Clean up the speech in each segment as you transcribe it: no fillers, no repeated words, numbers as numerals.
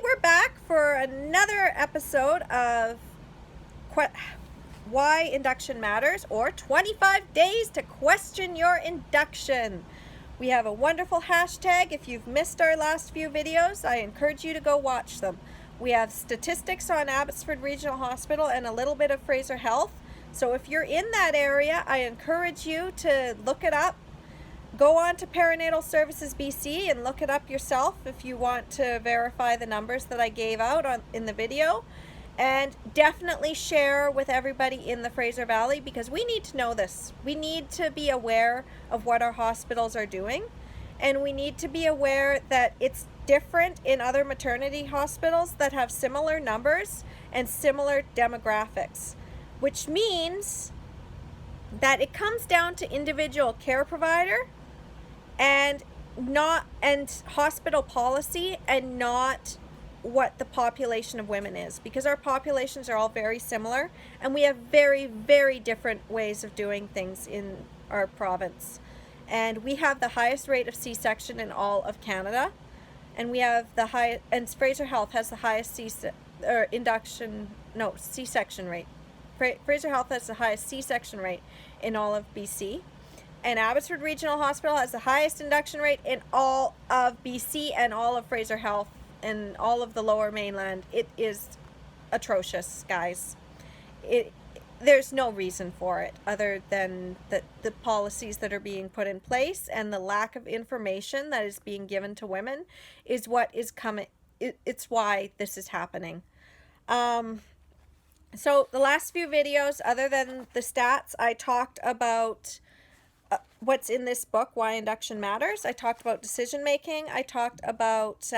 we're back for another episode of Why Induction Matters, or 25 Days to Question Your Induction. We have a wonderful hashtag. If you've missed our last few videos, I encourage you to go watch them. We have statistics on Abbotsford Regional Hospital and a little bit of Fraser Health. So if you're in that area, I encourage you to look it up. Go on to Perinatal Services BC and look it up yourself if you want to verify the numbers that I gave out in the video. And definitely share with everybody in the Fraser Valley, because we need to know this. We need to be aware of what our hospitals are doing, and we need to be aware that it's different in other maternity hospitals that have similar numbers and similar demographics, which means that it comes down to individual care provider and hospital policy, and not what the population of women is, because our populations are all very similar and we have very, very different ways of doing things in our province. And we have the highest rate of C-section in all of Canada, and we have the high, and Fraser Health has the highest C-section rate. Fraser Health has the highest C-section rate in all of BC. And Abbotsford Regional Hospital has the highest induction rate in all of BC and all of Fraser Health and all of the Lower Mainland. It is atrocious, guys. There's no reason for it other than the policies that are being put in place and the lack of information that is being given to women is what is coming. It's why this is happening. So the last few videos, other than the stats, I talked about what's in this book, Why Induction Matters. I talked about decision making. I talked about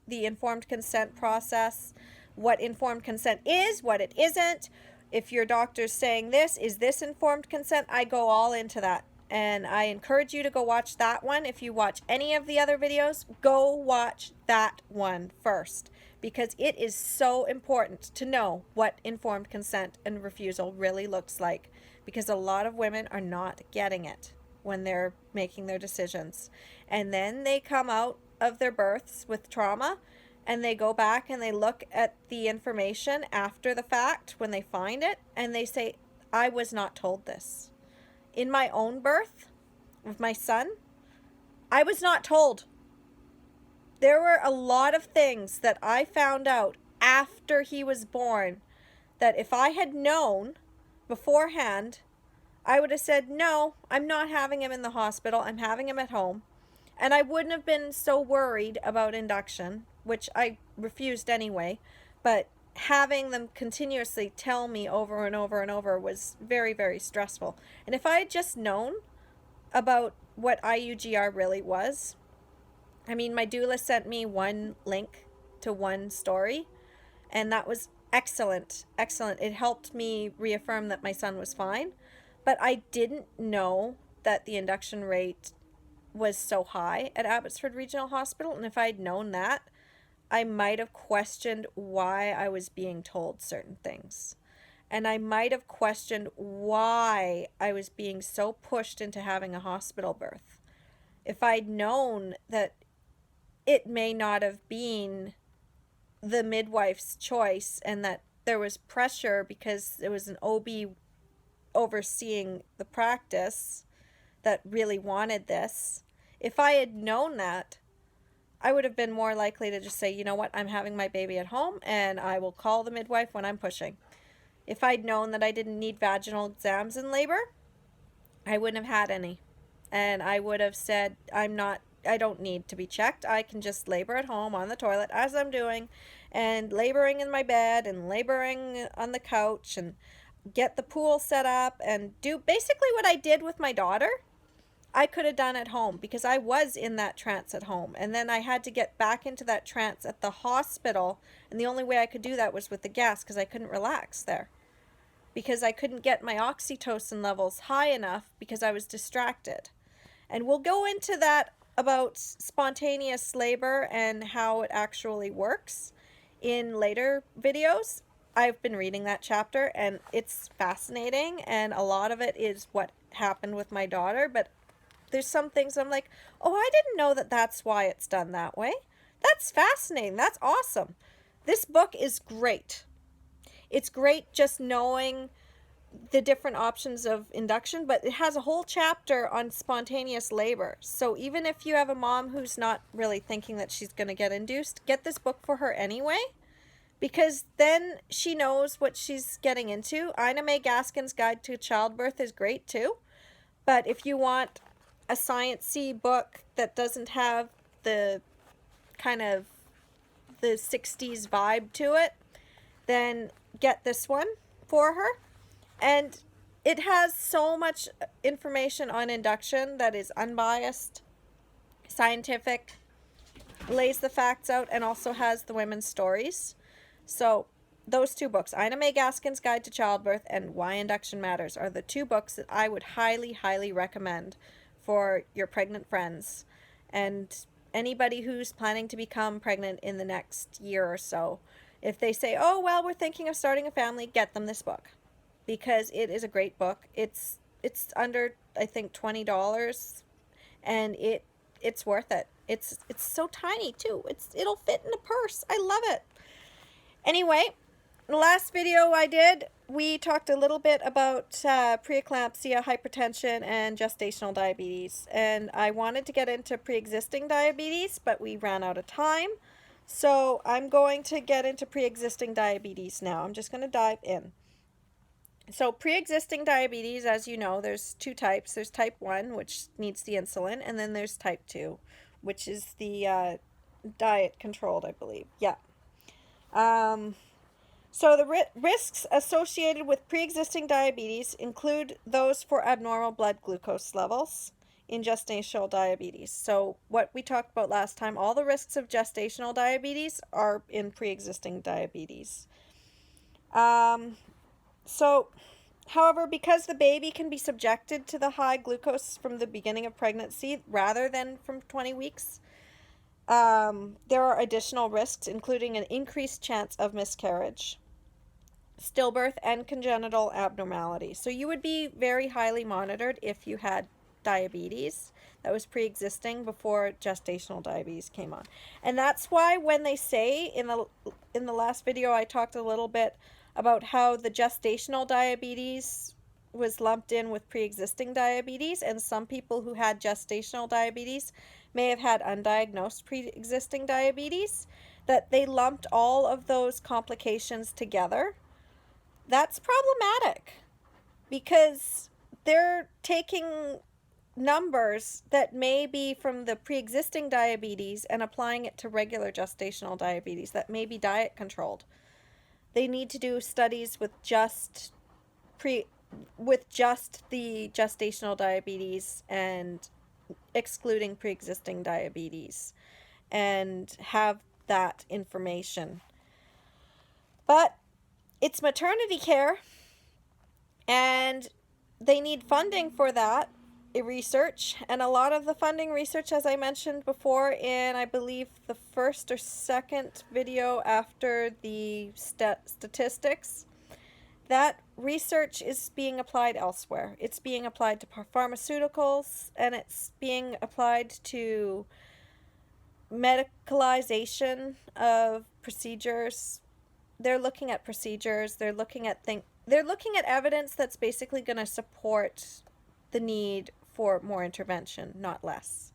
the informed consent process, what informed consent is, what it isn't. If your doctor's saying this, is this informed consent? I go all into that. And I encourage you to go watch that one. If you watch any of the other videos, go watch that one first, because it is so important to know what informed consent and refusal really looks like, because a lot of women are not getting it when they're making their decisions. And then they come out of their births with trauma, and they go back and they look at the information after the fact when they find it, and they say, I was not told this. In my own birth with my son, I was not told. There were a lot of things that I found out after he was born that if I had known beforehand, I would have said, no, I'm not having him in the hospital. I'm having him at home. And I wouldn't have been so worried about induction, which I refused anyway. But having them continuously tell me over and over and over was very, very stressful. And if I had just known about what IUGR really was, I mean, my doula sent me one link to one story, and that was excellent. Excellent. It helped me reaffirm that my son was fine. But I didn't know that the induction rate was so high at Abbotsford Regional Hospital. And if I'd known that, I might have questioned why I was being told certain things. And I might have questioned why I was being so pushed into having a hospital birth. If I'd known that it may not have been the midwife's choice, and that there was pressure because there was an OB overseeing the practice that really wanted this. If I had known that, I would have been more likely to just say, you know what, I'm having my baby at home and I will call the midwife when I'm pushing. If I'd known that I didn't need vaginal exams in labor, I wouldn't have had any. And I would have said, I don't need to be checked. I can just labor at home on the toilet as I'm doing, and laboring in my bed and laboring on the couch, and get the pool set up and do basically what I did with my daughter. I could have done at home, because I was in that trance at home, and then I had to get back into that trance at the hospital, and the only way I could do that was with the gas, because I couldn't relax there, because I couldn't get my oxytocin levels high enough because I was distracted. And we'll go into that about spontaneous labor and how it actually works in later videos. I've been reading that chapter and it's fascinating, and a lot of it is what happened with my daughter, but there's some things I'm like, oh, I didn't know that that's why it's done that way. That's fascinating. That's awesome. This book is great. It's great just knowing the different options of induction, but it has a whole chapter on spontaneous labor. So even if you have a mom who's not really thinking that she's going to get induced, get this book for her anyway, because then she knows what she's getting into. Ina May Gaskin's Guide to Childbirth is great too, but if you want a science-y book that doesn't have the kind of the 60s vibe to it, then get this one for her. And it has so much information on induction that is unbiased, scientific, lays the facts out, and also has the women's stories. So those two books, Ina May Gaskin's Guide to Childbirth and Why Induction Matters, are the two books that I would highly, highly recommend for your pregnant friends and anybody who's planning to become pregnant in the next year or so. If they say, oh, well, we're thinking of starting a family, get them this book, because it is a great book. It's under, I think, $20, and it's worth it. It's so tiny too. It'll fit in a purse. I love it. Anyway, the last video I did, we talked a little bit about preeclampsia, hypertension, and gestational diabetes. And I wanted to get into pre-existing diabetes, but we ran out of time. So I'm going to get into pre-existing diabetes now. I'm just going to dive in. So pre-existing diabetes, as you know, there's two types. There's type 1, which needs the insulin, and then there's type 2, which is the diet controlled, I believe. Yeah. So the risks associated with pre-existing diabetes include those for abnormal blood glucose levels in gestational diabetes. So what we talked about last time, all the risks of gestational diabetes are in pre-existing diabetes. So, however, because the baby can be subjected to the high glucose from the beginning of pregnancy rather than from 20 weeks, there are additional risks, including an increased chance of miscarriage, stillbirth, and congenital abnormalities. So you would be very highly monitored if you had diabetes that was pre-existing before gestational diabetes came on. And that's why when they say in the last video I talked a little bit about how the gestational diabetes was lumped in with pre-existing diabetes, and some people who had gestational diabetes may have had undiagnosed pre-existing diabetes, that they lumped all of those complications together. That's problematic because they're taking numbers that may be from the pre-existing diabetes and applying it to regular gestational diabetes that may be diet controlled. They need to do studies with just the gestational diabetes and excluding pre-existing diabetes and have that information. But it's maternity care, and they need funding for that research, and a lot of the funding research, as I mentioned before in, I believe, the first or second video after the statistics, that research is being applied elsewhere. It's being applied to pharmaceuticals, and it's being applied to medicalization of procedures. They're looking at procedures, they're looking at evidence that's basically going to support the need for more intervention, not less.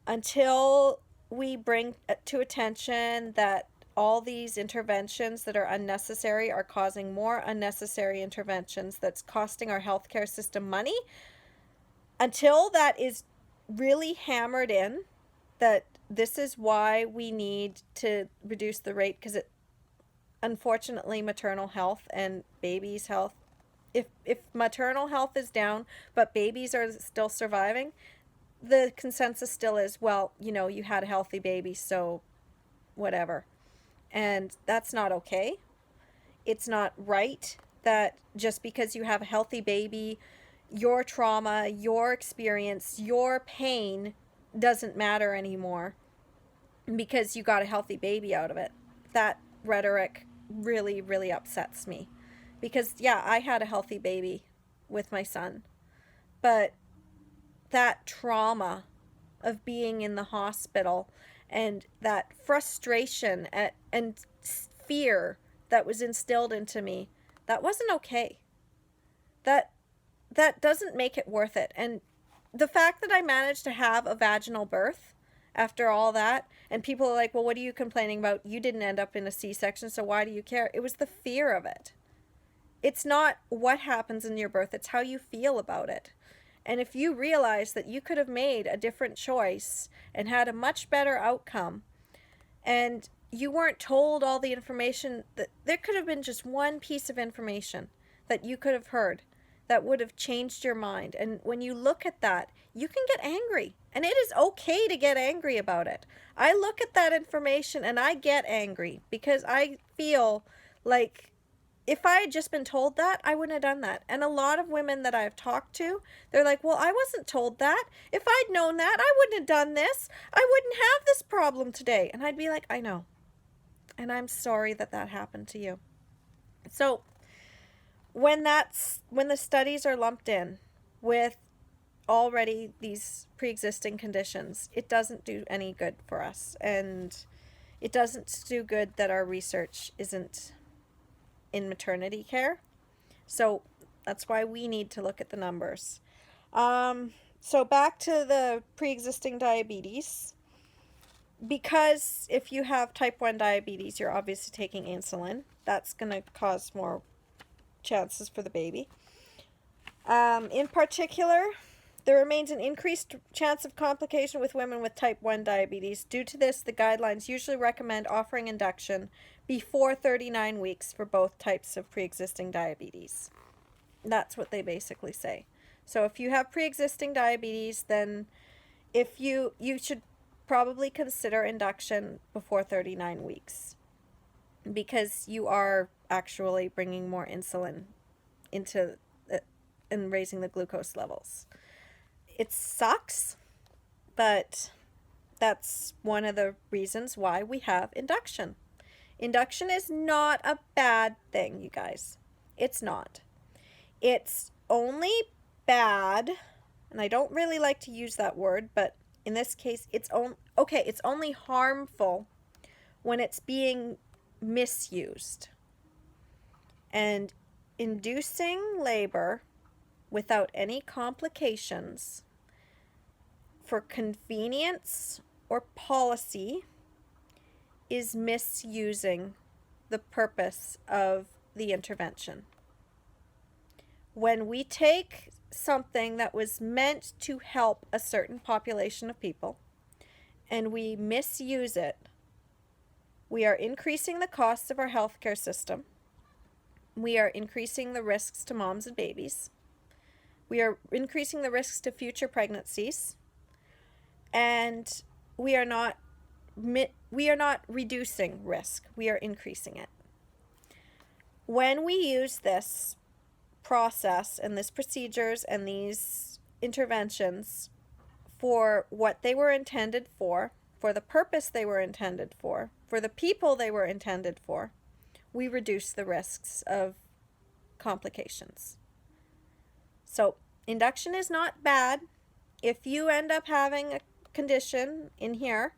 Until we bring to attention that all these interventions that are unnecessary are causing more unnecessary interventions that's costing our healthcare system money, until that is really hammered in, that this is why we need to reduce the rate, because unfortunately, maternal health and babies' health, if maternal health is down but babies are still surviving, the consensus still is, well, you had a healthy baby, so whatever. And that's not okay. It's not right that just because you have a healthy baby, your trauma, your experience, your pain doesn't matter anymore because you got a healthy baby out of it. That rhetoric really, really upsets me. Because, yeah, I had a healthy baby with my son, but that trauma of being in the hospital and that frustration and fear that was instilled into me, that wasn't okay. That doesn't make it worth it. And the fact that I managed to have a vaginal birth after all that, and people are like, well, what are you complaining about? You didn't end up in a C-section, so why do you care? It was the fear of it. It's not what happens in your birth, it's how you feel about it. And if you realize that you could have made a different choice and had a much better outcome, and you weren't told all the information, that there could have been just one piece of information that you could have heard that would have changed your mind. And when you look at that, you can get angry. And it is okay to get angry about it. I look at that information and I get angry because I feel like if I had just been told that, I wouldn't have done that. And a lot of women that I've talked to, they're like, well, I wasn't told that. If I'd known that, I wouldn't have done this. I wouldn't have this problem today. And I'd be like, I know. And I'm sorry that that happened to you. So when the studies are lumped in with already these pre-existing conditions, it doesn't do any good for us. And it doesn't do good that our research isn't in maternity care. So that's why we need to look at the numbers. So back to the pre-existing diabetes. Because if you have type 1 diabetes, you're obviously taking insulin. That's going to cause more chances for the baby. In particular, there remains an increased chance of complication with women with type 1 diabetes. Due to this, the guidelines usually recommend offering induction before 39 weeks for both types of pre-existing diabetes. That's what they basically say. So if you have pre-existing diabetes, then if you should probably consider induction before 39 weeks because you are actually bringing more insulin into and raising the glucose levels. It sucks, but that's one of the reasons why we have induction. Induction is not a bad thing, you guys. It's not. It's only bad, and I don't really like to use that word, but in this case, it's only harmful when it's being misused. And inducing labor without any complications for convenience or policy is misusing the purpose of the intervention. When we take something that was meant to help a certain population of people and we misuse it, we are increasing the costs of our healthcare system. We are increasing the risks to moms and babies. We are increasing the risks to future pregnancies. And we are not reducing risk. We are increasing it. When we use this process and these procedures and these interventions for what they were intended for the purpose they were intended for the people they were intended for, we reduce the risks of complications. So induction is not bad. If you end up having a condition in here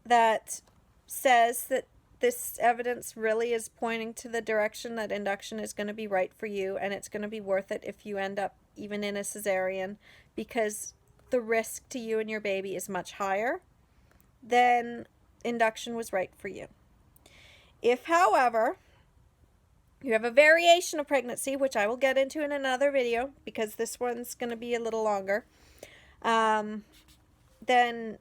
that says that this evidence really is pointing to the direction that induction is going to be right for you, and it's going to be worth it if you end up even in a cesarean because the risk to you and your baby is much higher, then induction was right for you. If, however, you have a variation of pregnancy, which I will get into in another video because this one's going to be a little longer, then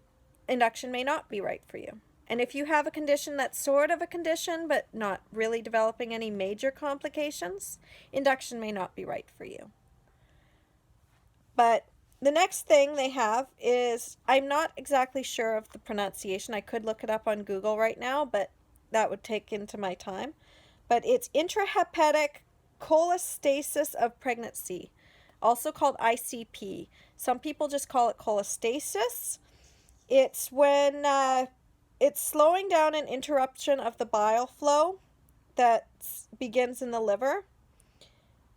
induction may not be right for you. And if you have a condition that's sort of a condition but not really developing any major complications, induction may not be right for you. But the next thing they have is, I'm not exactly sure of the pronunciation. I could look it up on Google right now, but that would take into my time. But it's Intrahepatic Cholestasis of Pregnancy, also called ICP. Some people just call it cholestasis. It's when it's slowing down an interruption of the bile flow that begins in the liver,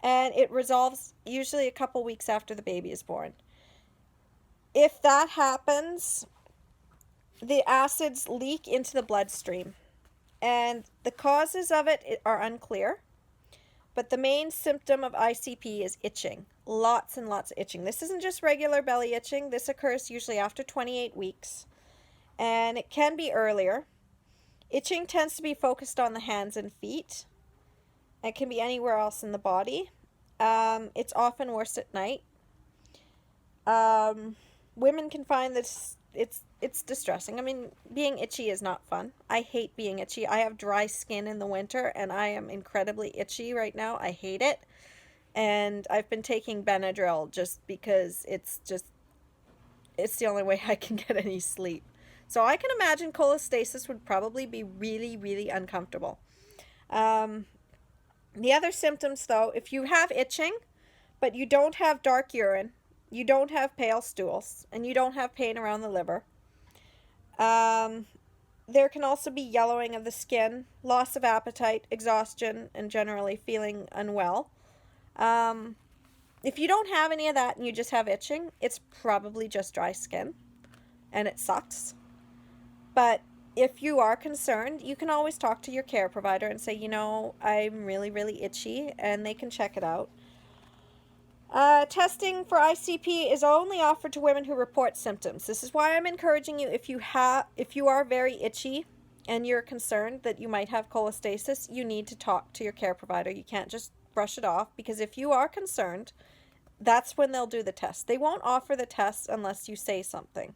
and it resolves usually a couple weeks after the baby is born. If that happens, the acids leak into the bloodstream, and the causes of it are unclear. But the main symptom of ICP is itching. Lots and lots of itching. This isn't just regular belly itching. This occurs usually after 28 weeks. And it can be earlier. Itching tends to be focused on the hands and feet. It can be anywhere else in the body. It's often worse at night. Women can find this it's distressing. I mean, being itchy is not fun. I hate being itchy. I have dry skin in the winter, and I am incredibly itchy right now. I hate it. And I've been taking Benadryl just because it's the only way I can get any sleep. So I can imagine cholestasis would probably be really, really uncomfortable. The other symptoms, though, if you have itching, but you don't have dark urine, you don't have pale stools, and you don't have pain around the liver, there can also be yellowing of the skin, loss of appetite, exhaustion, and generally feeling unwell. If you don't have any of that and you just have itching, it's probably just dry skin, and it sucks. But if you are concerned, you can always talk to your care provider and say, I'm really, really itchy, and they can check it out. Testing for ICP is only offered to women who report symptoms. This is why I'm encouraging you, if you are very itchy and you're concerned that you might have cholestasis, you need to talk to your care provider. You can't just brush it off, because if you are concerned, that's when they'll do the test. They won't offer the test unless you say something.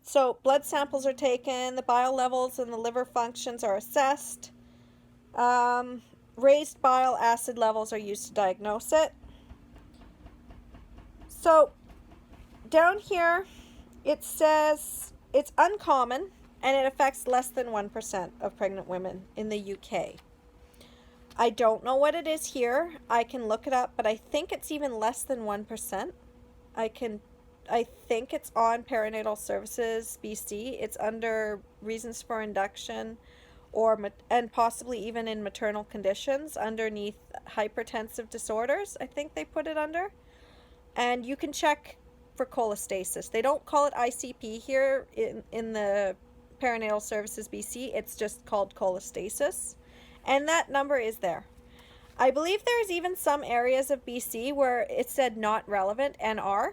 So blood samples are taken, the bile levels and the liver functions are assessed. Raised bile acid levels are used to diagnose it. So down here it says it's uncommon and it affects less than 1% of pregnant women in the UK. I don't know what it is here. I can look it up, but I think it's even less than 1%. I think it's on Perinatal Services BC. It's under reasons for induction, and possibly even in maternal conditions underneath hypertensive disorders. I think they put it under. And you can check for cholestasis. They don't call it ICP here in the Perinatal Services BC. It's just called cholestasis. And that number is there. I believe there's even some areas of BC where it said not relevant, NR,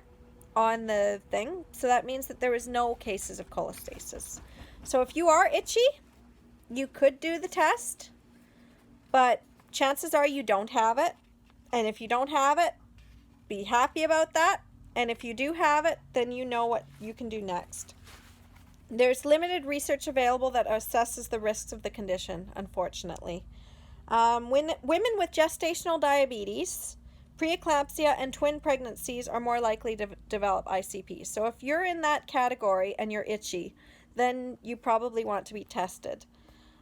on the thing. So that means that there was no cases of cholestasis. So if you are itchy, you could do the test, but chances are you don't have it. And if you don't have it, be happy about that. And if you do have it, then you know what you can do next. There's limited research available that assesses the risks of the condition, unfortunately. When women with gestational diabetes, preeclampsia, and twin pregnancies are more likely to develop ICP. So if you're in that category and you're itchy, then you probably want to be tested.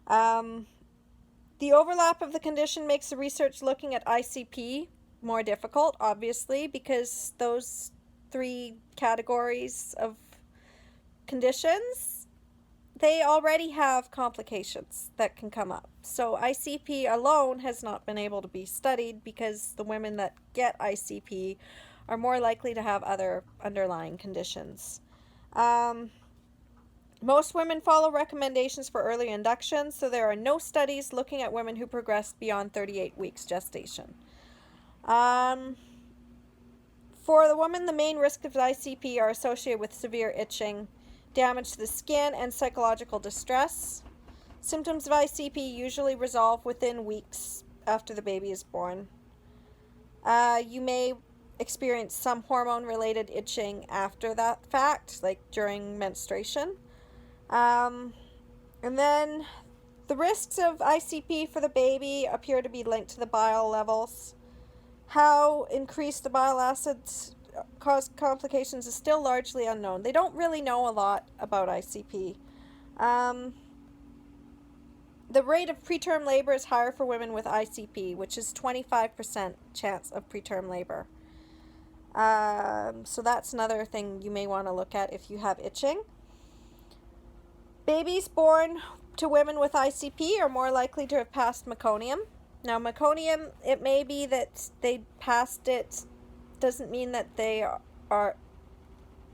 The overlap of the condition makes the research looking at ICP more difficult, obviously, because those three categories of conditions, they already have complications that can come up. So ICP alone has not been able to be studied because the women that get ICP are more likely to have other underlying conditions. Most women follow recommendations for early induction, so there are no studies looking at women who progressed beyond 38 weeks gestation. For the woman, the main risks of ICP are associated with severe itching, damage to the skin, and psychological distress. Symptoms of ICP usually resolve within weeks after the baby is born. You may experience some hormone-related itching after that fact, like during menstruation. And then the risks of ICP for the baby appear to be linked to the bile levels. How increased the bile acids cause complications is still largely unknown. They don't really know a lot about ICP. The rate of preterm labor is higher for women with ICP, which is 25% chance of preterm labor. So that's another thing you may want to look at if you have itching. Babies born to women with ICP are more likely to have passed meconium. Now, meconium, it may be that they passed it, doesn't mean that they are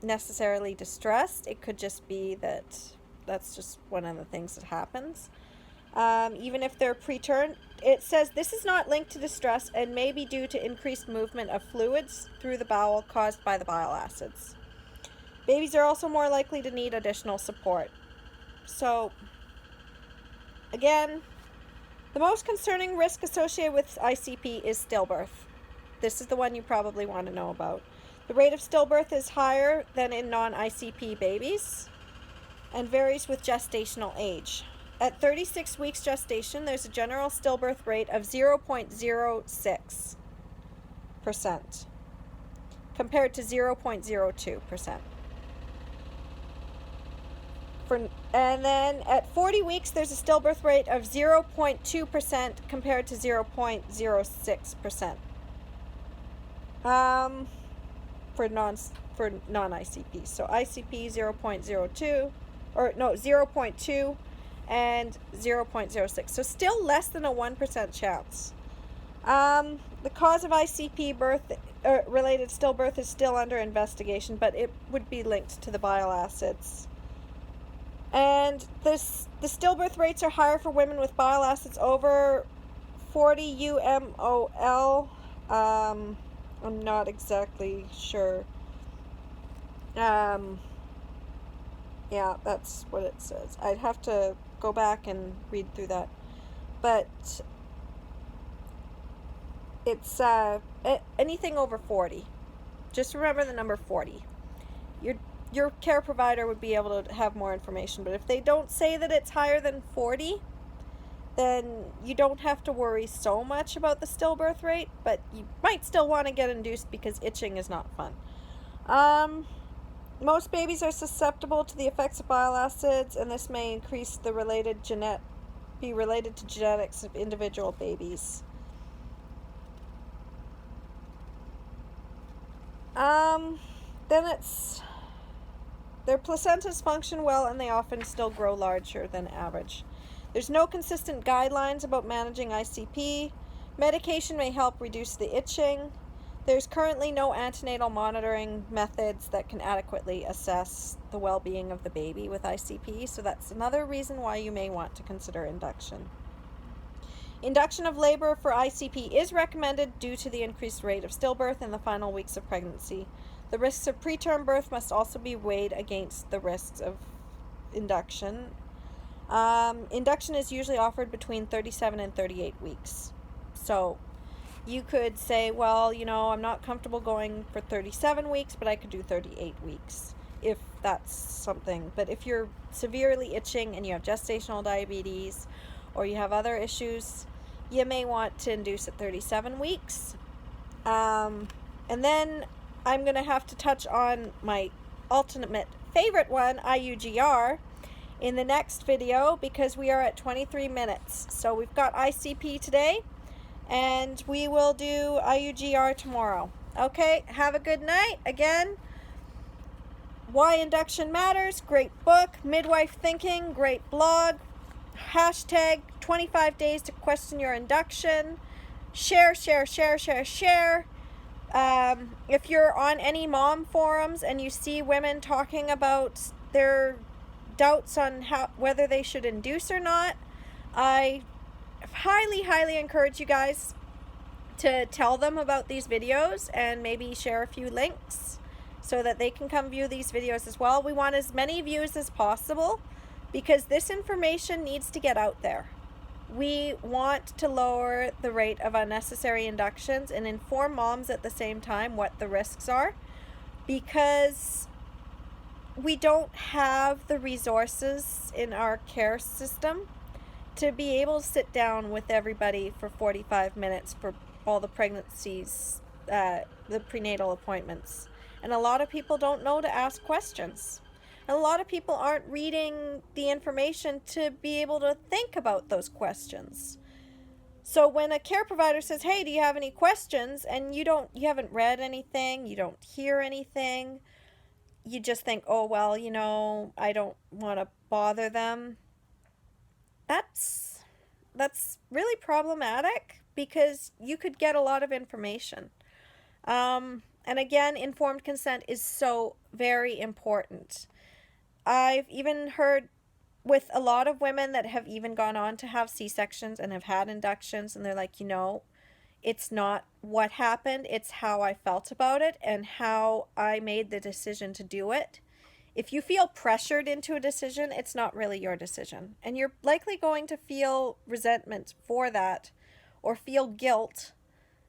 necessarily distressed. It could just be that that's just one of the things that happens. Even if they're preterm, it says this is not linked to distress and may be due to increased movement of fluids through the bowel caused by the bile acids. Babies are also more likely to need additional support. So, again, the most concerning risk associated with ICP is stillbirth. This is the one you probably want to know about. The rate of stillbirth is higher than in non-ICP babies and varies with gestational age. At 36 weeks gestation, there's a general stillbirth rate of 0.06% compared to 0.02%. And then at 40 weeks, there's a stillbirth rate of 0.2% compared to 0.06%. For non-ICP. So ICP 0.02 or no 0.2 and 0.06. So still less than a 1% chance. The cause of ICP birth related stillbirth is still under investigation, but it would be linked to the bile acids. And the stillbirth rates are higher for women with bile acids over 40 UMOL. I'm not exactly sure. Yeah, that's what it says. I'd have to go back and read through that. But it's anything over 40. Just remember the number 40. Your care provider would be able to have more information, but if they don't say that it's higher than 40, then you don't have to worry so much about the stillbirth rate, but you might still want to get induced because itching is not fun. Most babies are susceptible to the effects of bile acids, and this may increase the be related to genetics of individual babies. Then their placentas function well, and they often still grow larger than average. There's no consistent guidelines about managing ICP. Medication may help reduce the itching. There's currently no antenatal monitoring methods that can adequately assess the well-being of the baby with ICP, so that's another reason why you may want to consider induction. Induction of labor for ICP is recommended due to the increased rate of stillbirth in the final weeks of pregnancy. The risks of preterm birth must also be weighed against the risks of induction. Induction is usually offered between 37 and 38 weeks. So you could say, well, I'm not comfortable going for 37 weeks, but I could do 38 weeks if that's something. But if you're severely itching and you have gestational diabetes or you have other issues, you may want to induce at 37 weeks. And then I'm going to have to touch on my ultimate favorite one, IUGR, in the next video because we are at 23 minutes. So we've got ICP today, and we will do IUGR tomorrow. Okay, have a good night. Again, Why Induction Matters, great book. Midwife Thinking, great blog. Hashtag 25 days to question your induction. Share. If you're on any mom forums and you see women talking about their doubts on whether they should induce or not, I highly encourage you guys to tell them about these videos and maybe share a few links so that they can come view these videos as well. We want as many views as possible because this information needs to get out there. We want to lower the rate of unnecessary inductions and inform moms at the same time what the risks are, because we don't have the resources in our care system to be able to sit down with everybody for 45 minutes for all the pregnancies, the prenatal appointments. And a lot of people don't know to ask questions. And a lot of people aren't reading the information to be able to think about those questions. So when a care provider says, hey, do you have any questions? And you haven't read anything, you don't hear anything, you just think, oh, well, I don't want to bother them. That's really problematic because you could get a lot of information. And again, informed consent is so very important. I've even heard with a lot of women that have even gone on to have C-sections and have had inductions, and they're like, it's not what happened, it's how I felt about it and how I made the decision to do it. If you feel pressured into a decision, it's not really your decision. And you're likely going to feel resentment for that or feel guilt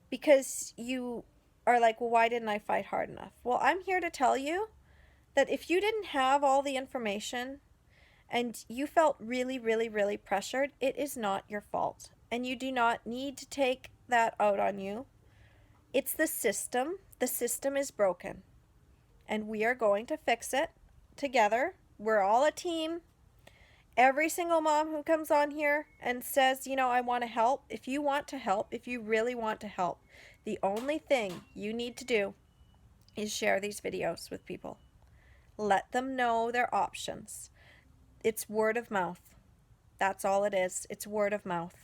because you are like, well, why didn't I fight hard enough? Well, I'm here to tell you that if you didn't have all the information and you felt really, really, really pressured, it is not your fault. And you do not need to take that out on you. It's the system. The system is broken. And we are going to fix it together. We're all a team. Every single mom who comes on here and says, I want to help, if you want to help, if you really want to help, the only thing you need to do is share these videos with people. Let them know their options. It's word of mouth. That's all it is. It's word of mouth.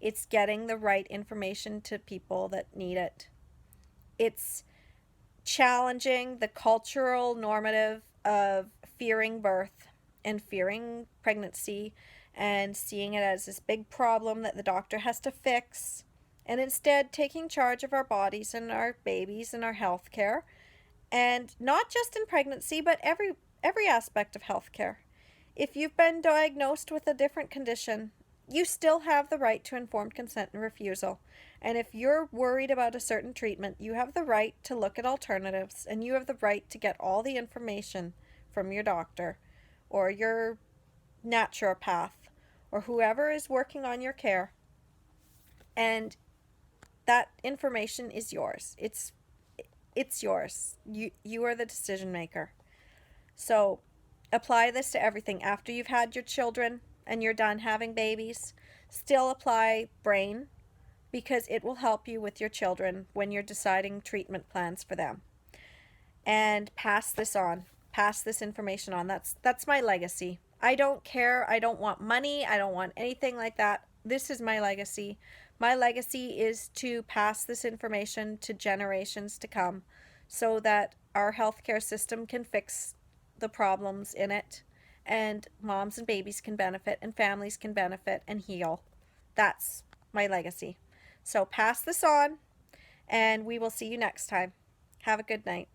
It's getting the right information to people that need it. It's challenging the cultural normative of fearing birth and fearing pregnancy and seeing it as this big problem that the doctor has to fix, and instead taking charge of our bodies and our babies and our health care, and not just in pregnancy but every aspect of health care. If you've been diagnosed with a different condition, you still have the right to informed consent and refusal. And if you're worried about a certain treatment, you have the right to look at alternatives, and you have the right to get all the information from your doctor or your naturopath or whoever is working on your care. And that information is yours. It's yours. You are the decision maker. So apply this to everything. After you've had your children and you're done having babies, still apply brain, because it will help you with your children when you're deciding treatment plans for them. And pass this on. Pass this information on. That's my legacy. I don't care. I don't want money. I don't want anything like that. This is my legacy. My legacy is to pass this information to generations to come so that our healthcare system can fix the problems in it, and moms and babies can benefit, and families can benefit and heal. That's my legacy. So pass this on, and we will see you next time. Have a good night.